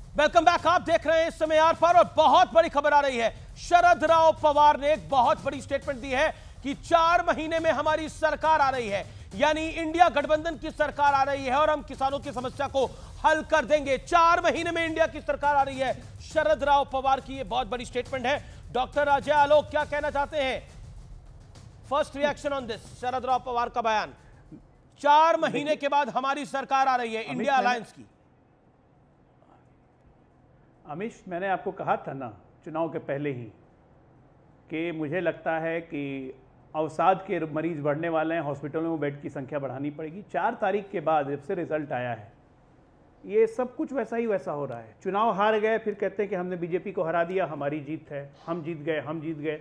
Welcome back. आप देख रहे हैं इस समय आर पार और बहुत बड़ी खबर आ रही है। शरद राव पवार ने एक बहुत बड़ी स्टेटमेंट दी है कि 4 महीने में हमारी सरकार आ रही है, यानी इंडिया गठबंधन की सरकार आ रही है और हम किसानों की समस्या को हल कर देंगे। 4 महीने में इंडिया की सरकार आ रही है। शरद राव पवार की यह बहुत बड़ी स्टेटमेंट है। डॉक्टर अजय आलोक क्या कहना चाहते हैं? फर्स्ट रिएक्शन ऑन दिस शरद राव पवार का बयान। 4 महीने के बाद हमारी सरकार आ रही है इंडिया अलायंस की। अमीश, मैंने आपको कहा था ना चुनाव के पहले ही कि मुझे लगता है कि अवसाद के मरीज बढ़ने वाले हैं, हॉस्पिटलों में बेड की संख्या बढ़ानी पड़ेगी। 4 तारीख के बाद जब से रिजल्ट आया है ये सब कुछ वैसा ही वैसा हो रहा है। चुनाव हार गए, फिर कहते हैं कि हमने बीजेपी को हरा दिया, हमारी जीत है, हम जीत गए।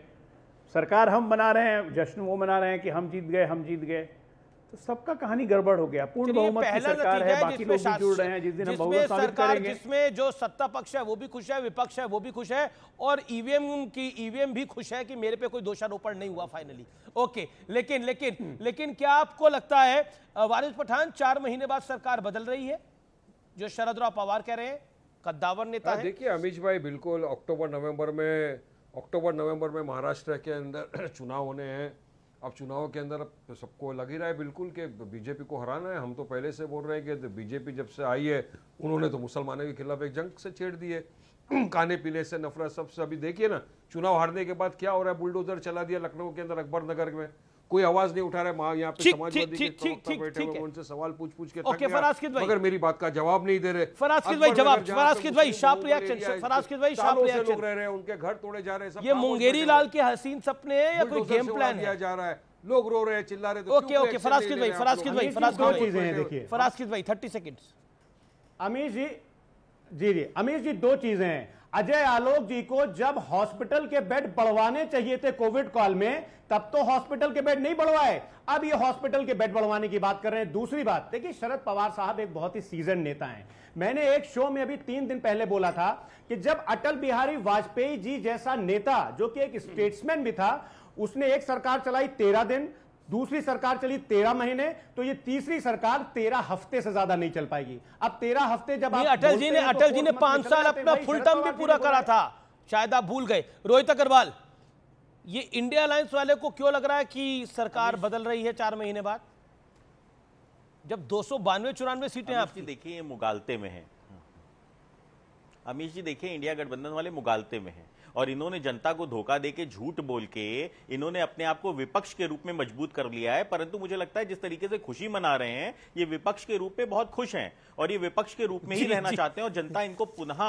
सरकार हम बना रहे हैं, जश्न वो मना रहे हैं कि हम जीत गए। तो सबका कहानी गड़बड़ हो गया। पूर्ण बहुमत की सरकार है, बाकी लोग भी जुड़ रहे हैं। जिस दिन हम बहुमत साबित करेंगे, जिसमें जो सत्ता पक्ष है वो भी खुश है, विपक्ष है वो भी खुश है, और ईवीएम भी खुश है कि मेरे पे कोई दोषारोपण नहीं हुआ फाइनली। ओके, लेकिन क्या आपको लगता है वारिस पठान 4 महीने बाद सरकार बदल रही है, जो शरद राव पवार कह रहे हैं, कद्दावर नेता है? देखिए अमीश भाई, बिल्कुल अक्टूबर नवंबर में महाराष्ट्र के अंदर चुनाव होने हैं। अब चुनाव के अंदर सबको लग ही रहा है बिल्कुल कि बीजेपी को हराना है। हम तो पहले से बोल रहे हैं कि बीजेपी जब से आई है उन्होंने तो मुसलमानों के खिलाफ एक जंग से छेड़ दी है, खाने पीने से नफरत सबसे। अभी देखिए ना चुनाव हारने के बाद क्या हो रहा है, बुलडोजर चला दिया लखनऊ के अंदर, अकबर नगर में कोई आवाज नहीं उठा रहा है। यहाँ पे समाजवादी के प्रवक्ता बैठे हुए, उनसे सवाल पूछ के थक गया, मगर मेरी बात का जवाब नहीं दे रहे। फराज़ भाई जवाब, फराज़ भाई शार्प रिएक्शन, फराज़ भाई शार्प रिएक्शन। लोग रह रहे हैं, उनके घर तोड़े जा रहे हैं। ये मुंगेरी लाल के हसीन सपने हैं या कोई गेम प्लान है? जा रहा है, लोग रो रहे हैं, चिल्ला रहे हैं। ओके, फराज़ भाई 30 सेकंड्स। अमीश जी, अमीश जी 2 चीजें हैं। अजय आलोक जी को जब हॉस्पिटल के बेड बढ़वाने चाहिए थे कोविड काल में, तब तो हॉस्पिटल के बेड नहीं बढ़वाए, अब ये हॉस्पिटल के बेड बढ़वाने की बात कर रहे हैं। दूसरी बात देखिए, शरद पवार साहब एक बहुत ही सीजन नेता हैं। मैंने एक शो में अभी 3 दिन पहले बोला था कि जब अटल बिहारी वाजपेयी जी जैसा नेता, जो कि एक स्टेट्समैन भी था, उसने एक सरकार चलाई 13 दिन, दूसरी सरकार चली 13 महीने, तो ये तीसरी सरकार 13 हफ्ते से ज्यादा नहीं चल पाएगी। अब 13 हफ्ते जब अटल जी ने 5 साल अपना फुल टर्म भी पूरा करा था, शायद आप भूल गए। रोहित अग्रवाल, ये इंडिया अलायंस वाले को क्यों लग रहा है कि सरकार बदल रही है 4 महीने बाद, जब 292-94 सीटें आपकी? देखिए ये मुगालते में है अमीश जी, देखिए इंडिया गठबंधन वाले मुगालते में हैं और इन्होंने जनता को धोखा देके, झूठ बोल के इन्होंने अपने आप को विपक्ष के रूप में मजबूत कर लिया है। परंतु मुझे लगता है जिस तरीके से खुशी मना रहे हैं, ये विपक्ष के रूप में बहुत खुश हैं और ये विपक्ष के रूप में ही रहना चाहते हैं और जनता इनको पुनः